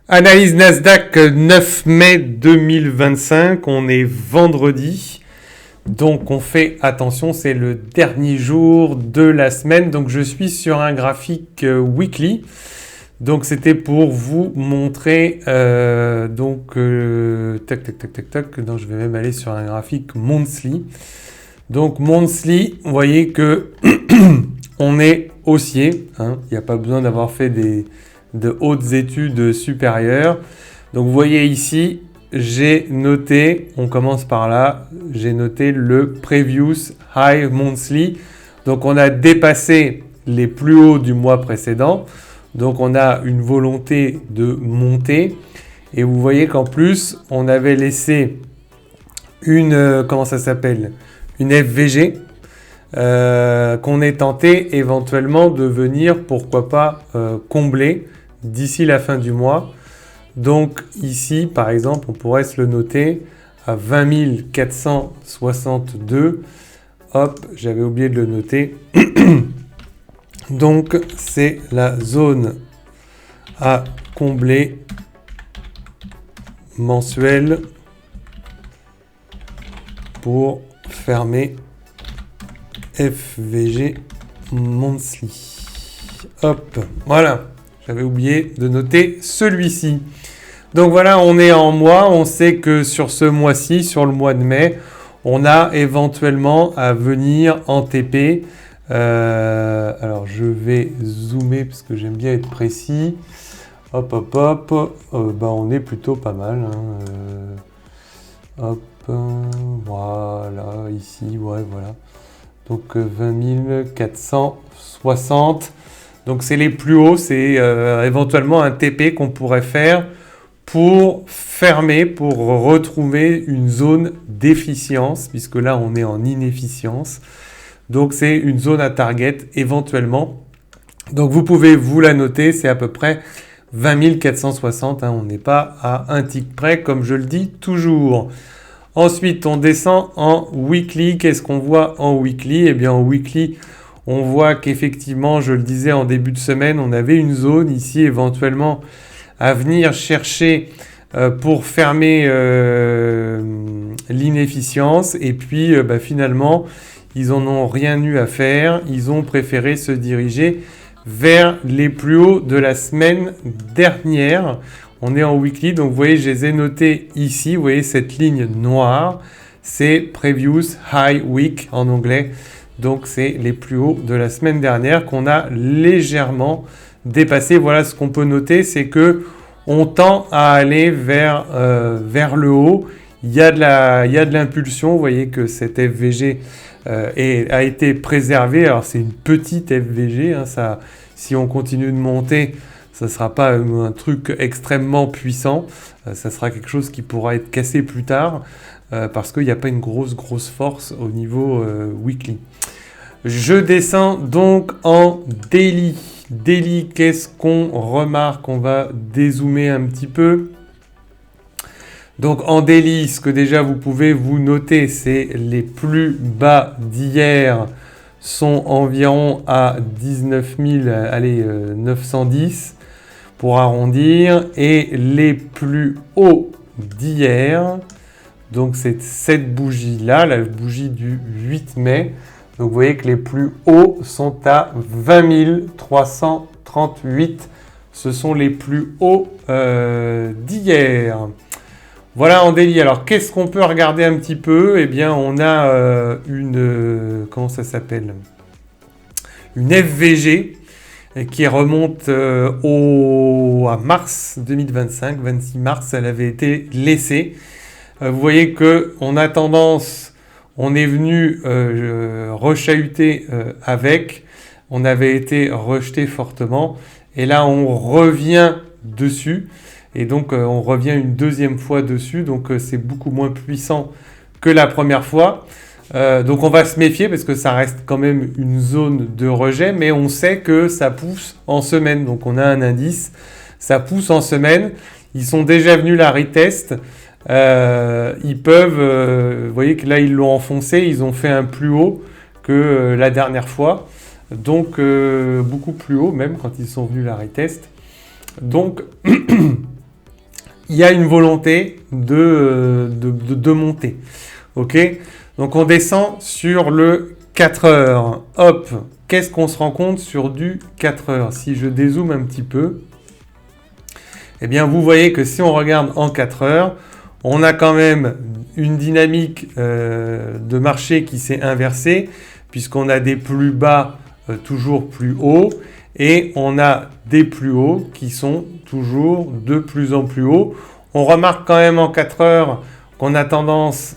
Analyse Nasdaq 9 mai 2025, on est vendredi, donc on fait attention, c'est le dernier jour de la semaine, donc je suis sur un graphique weekly, donc c'était pour vous montrer, non je vais même aller sur un graphique monthly, donc monthly, vous voyez que on est haussier, il n'y a pas besoin d'avoir fait de hautes études supérieures. Donc vous voyez ici, j'ai noté, on commence par là, j'ai noté le Previous High Monthly. Donc on a dépassé les plus hauts du mois précédent. Donc on a une volonté de monter. Et vous voyez qu'en plus, on avait laissé une FVG qu'on est tenté éventuellement de venir, pourquoi pas, combler d'ici la fin du mois. Donc ici, par exemple, on pourrait se le noter à 20 462. Hop, j'avais oublié de le noter. Donc c'est la zone à combler mensuelle pour fermer FVG Monthly. Hop, voilà. J'avais oublié de noter celui-ci. Donc voilà, on est en mois. On sait que sur ce mois-ci, sur le mois de mai, on a éventuellement à venir en TP. Alors je vais zoomer parce que j'aime bien être précis. Hop, hop, hop. On est plutôt pas mal. Hop, voilà, ici, ouais, voilà. Donc 20 460. Donc c'est les plus hauts, c'est éventuellement un TP qu'on pourrait faire pour fermer, pour retrouver une zone d'efficience, puisque là on est en inefficience. Donc c'est une zone à target éventuellement. Donc vous pouvez vous la noter, c'est à peu près 20 460, on n'est pas à un tick près comme je le dis toujours. Ensuite on descend en weekly, qu'est-ce qu'on voit en weekly? Eh bien en weekly, on voit qu'effectivement, je le disais en début de semaine, on avait une zone ici éventuellement à venir chercher pour fermer l'inefficience. Et puis finalement, ils n'en ont rien eu à faire. Ils ont préféré se diriger vers les plus hauts de la semaine dernière. On est en weekly, donc vous voyez, je les ai notés ici. Vous voyez cette ligne noire, c'est Previous High Week en anglais. Donc c'est les plus hauts de la semaine dernière qu'on a légèrement dépassé. Voilà ce qu'on peut noter, c'est que on tend à aller vers le haut. Il y a de l'impulsion. Vous voyez que cette FVG a été préservée. Alors c'est une petite FVG. Ça, si on continue de monter, ça ne sera pas un truc extrêmement puissant. Ça sera quelque chose qui pourra être cassé plus tard. Parce qu'il n'y a pas une grosse force au niveau weekly. Je descends donc en daily. Daily, qu'est-ce qu'on remarque? On va dézoomer un petit peu. Donc en daily, ce que déjà vous pouvez vous noter, c'est les plus bas d'hier sont environ à 19 910 pour arrondir. Et les plus hauts d'hier, donc c'est cette bougie-là, la bougie du 8 mai. Donc vous voyez que les plus hauts sont à 20 338. Ce sont les plus hauts d'hier. Voilà en daily. Alors qu'est-ce qu'on peut regarder un petit peu? Eh bien on a comment ça s'appelle? Une FVG qui remonte à mars 2025. 26 mars, elle avait été laissée. Vous voyez qu'on a tendance... On est venu rechahuter avec, on avait été rejeté fortement, et là on revient dessus, et donc on revient une deuxième fois dessus, donc c'est beaucoup moins puissant que la première fois. Donc on va se méfier parce que ça reste quand même une zone de rejet, mais on sait que ça pousse en semaine, donc on a un indice, ça pousse en semaine, ils sont déjà venus la retest. Ils peuvent, vous voyez que là ils l'ont enfoncé, ils ont fait un plus haut que la dernière fois, donc beaucoup plus haut même quand ils sont venus la retest. Donc il y a une volonté de monter. Ok, donc on descend sur le 4 heures. Hop, qu'est-ce qu'on se rend compte sur du 4 heures? Si je dézoome un petit peu, eh bien vous voyez que si on regarde en 4 heures, on a quand même une dynamique de marché qui s'est inversée, puisqu'on a des plus bas toujours plus hauts, et on a des plus hauts qui sont toujours de plus en plus hauts. On remarque quand même en 4 heures qu'on a tendance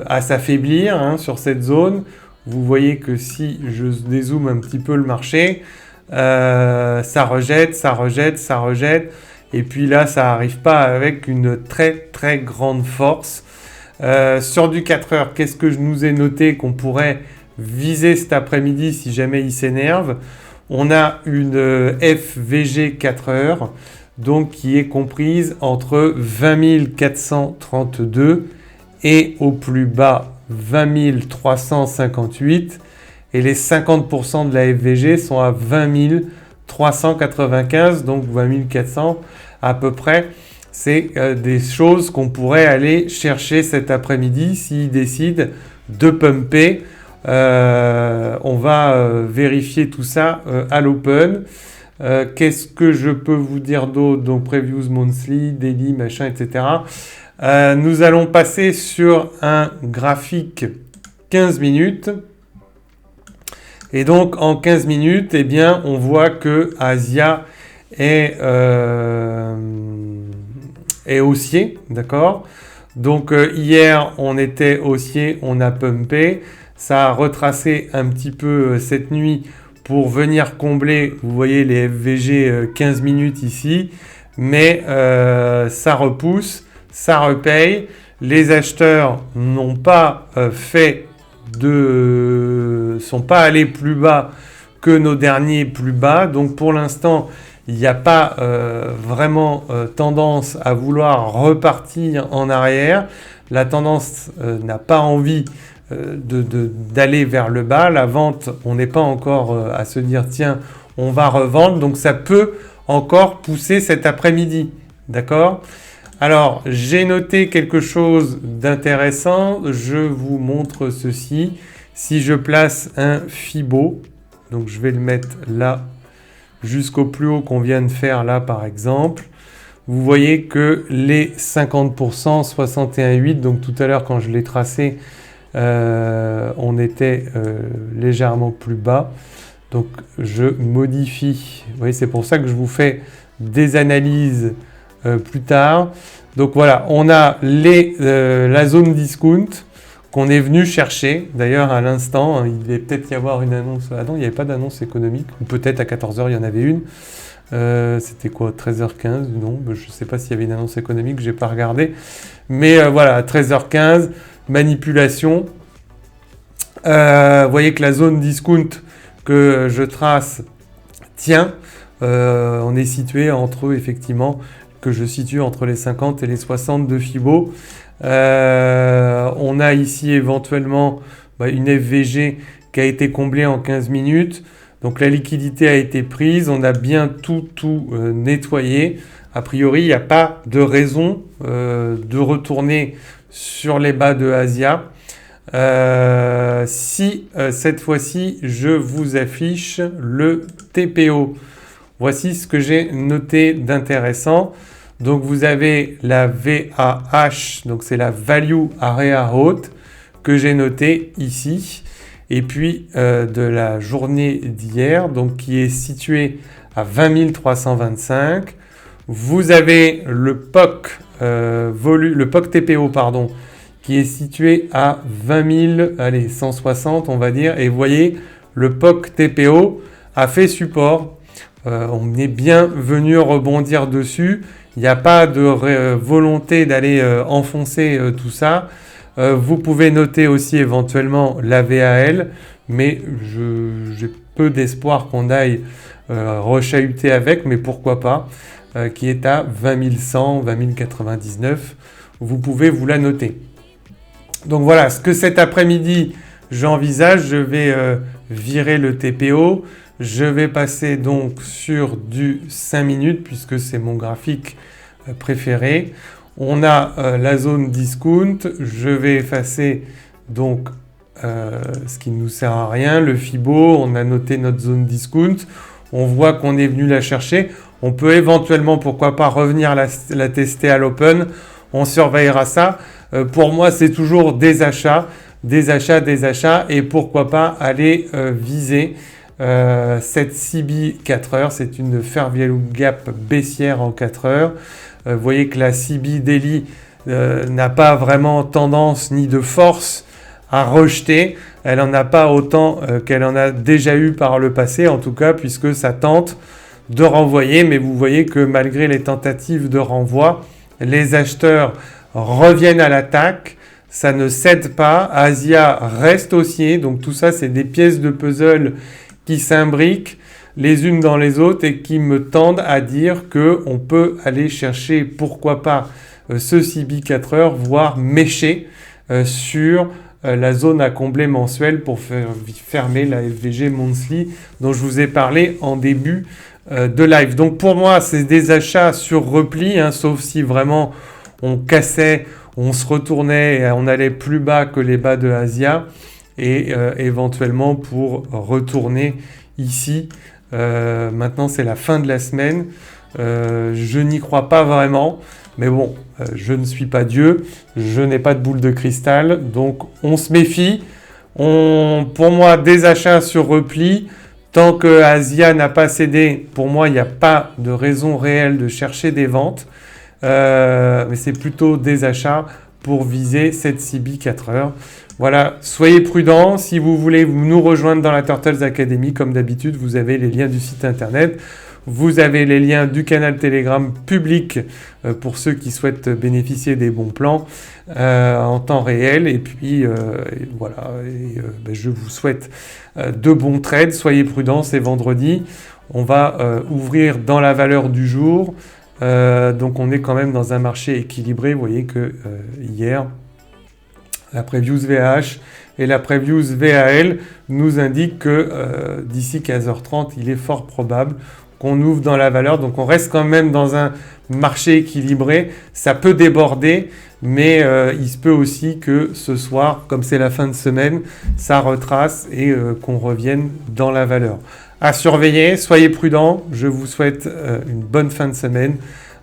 à s'affaiblir sur cette zone. Vous voyez que si je dézoome un petit peu le marché, ça rejette, ça rejette, ça rejette. Et puis là, ça n'arrive pas avec une très très grande force. Sur du 4 heures, qu'est-ce que je nous ai noté qu'on pourrait viser cet après-midi si jamais il s'énerve? On a une FVG 4 heures, donc qui est comprise entre 20 432 et au plus bas 20 358. Et les 50% de la FVG sont à 20 395, donc 20 400 à peu près. C'est des choses qu'on pourrait aller chercher cet après-midi s'ils décident de pumper. On va vérifier tout ça à l'open. Qu'est-ce que je peux vous dire d'autre? Donc previews monthly, daily, machin, etc. Nous allons passer sur un graphique 15 minutes. Et donc en 15 minutes, eh bien, on voit que Asia est haussier, d'accord? Donc hier, on était haussier, on a pumpé. Ça a retracé un petit peu cette nuit pour venir combler, vous voyez les FVG 15 minutes ici. Mais ça repousse, ça repaye. Les acheteurs n'ont pas sont pas allés plus bas que nos derniers plus bas. Donc pour l'instant, il n'y a pas vraiment tendance à vouloir repartir en arrière. La tendance n'a pas envie d'aller vers le bas. La vente, on n'est pas encore à se dire tiens, on va revendre. Donc ça peut encore pousser cet après-midi. D'accord ? Alors, j'ai noté quelque chose d'intéressant. Je vous montre ceci. Si je place un Fibo, donc je vais le mettre là, jusqu'au plus haut qu'on vient de faire là, par exemple. Vous voyez que les 50%, 61,8, donc tout à l'heure quand je l'ai tracé, on était légèrement plus bas. Donc, je modifie. Vous voyez, c'est pour ça que je vous fais des analyses plus tard. Donc voilà, on a la zone discount qu'on est venu chercher. D'ailleurs, à l'instant, il devait peut-être y avoir une annonce. Ah non, il n'y avait pas d'annonce économique. Ou peut-être à 14h, il y en avait une. C'était quoi, 13h15? Non, je ne sais pas s'il y avait une annonce économique, je n'ai pas regardé. Mais voilà, à 13h15, manipulation. Vous voyez que la zone discount que je trace tient. On est situé entre, effectivement, que je situe entre les 50 et les 60 de Fibo. On a ici éventuellement une FVG qui a été comblée en 15 minutes. Donc la liquidité a été prise, on a bien tout nettoyé. A priori, il n'y a pas de raison de retourner sur les bas de Asia. Si cette fois-ci, je vous affiche le TPO. Voici ce que j'ai noté d'intéressant. Donc vous avez la VAH, donc c'est la Value Area Haute que j'ai noté ici. Et puis de la journée d'hier, donc qui est située à 20 325. Vous avez le POC, le POC TPO, pardon, qui est situé à 20 160, on va dire. Et vous voyez, le POC TPO a fait support. On est bien venu rebondir dessus. Il n'y a pas de volonté d'aller enfoncer tout ça. Vous pouvez noter aussi éventuellement la VAL, mais j'ai peu d'espoir qu'on aille rechahuter avec, mais pourquoi pas, qui est à 20 100, 20 099. Vous pouvez vous la noter. Donc voilà, ce que cet après-midi j'envisage, je vais virer le TPO. Je vais passer donc sur du 5 minutes puisque c'est mon graphique préférés. On a la zone discount. Je vais effacer donc ce qui ne nous sert à rien, le Fibo. On a noté notre zone discount. On voit qu'on est venu la chercher. On peut éventuellement, pourquoi pas, revenir la tester à l'open. On surveillera ça. Pour moi, c'est toujours des achats, et pourquoi pas aller viser cette CB 4 heures. C'est une Fair Value Gap baissière en 4 heures. Vous voyez que la CB Daily n'a pas vraiment tendance ni de force à rejeter. Elle n'en a pas autant qu'elle en a déjà eu par le passé, en tout cas, puisque ça tente de renvoyer. Mais vous voyez que malgré les tentatives de renvoi, les acheteurs reviennent à l'attaque. Ça ne cède pas. Asia reste haussier. Donc tout ça, c'est des pièces de puzzle qui s'imbriquent les unes dans les autres et qui me tendent à dire qu'on peut aller chercher, pourquoi pas, ce CB 4 heures, voire mécher sur la zone à combler mensuelle pour fermer la FVG Monthly dont je vous ai parlé en début de live. Donc pour moi, c'est des achats sur repli, sauf si vraiment on cassait, on se retournait et on allait plus bas que les bas de Asia et éventuellement pour retourner ici. Maintenant, c'est la fin de la semaine. Je n'y crois pas vraiment. Mais bon, je ne suis pas Dieu, je n'ai pas de boule de cristal, donc on se méfie. Pour moi, des achats sur repli, tant que Asia n'a pas cédé, pour moi, il n'y a pas de raison réelle de chercher des ventes. Mais c'est plutôt des achats pour viser cette CB 4 heures. Voilà, soyez prudents. Si vous voulez nous rejoindre dans la Turtles Academy, comme d'habitude, vous avez les liens du site internet. Vous avez les liens du canal Telegram public pour ceux qui souhaitent bénéficier des bons plans en temps réel. Et puis voilà, je vous souhaite de bons trades. Soyez prudents, c'est vendredi. On va ouvrir dans la valeur du jour. Donc on est quand même dans un marché équilibré. Vous voyez que hier, la Previews VAH et la Previews VAL nous indiquent que d'ici 15h30, il est fort probable qu'on ouvre dans la valeur. Donc on reste quand même dans un marché équilibré. Ça peut déborder, mais il se peut aussi que ce soir, comme c'est la fin de semaine, ça retrace et qu'on revienne dans la valeur. À surveiller, soyez prudents. Je vous souhaite une bonne fin de semaine,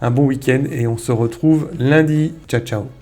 un bon week-end et on se retrouve lundi. Ciao, ciao.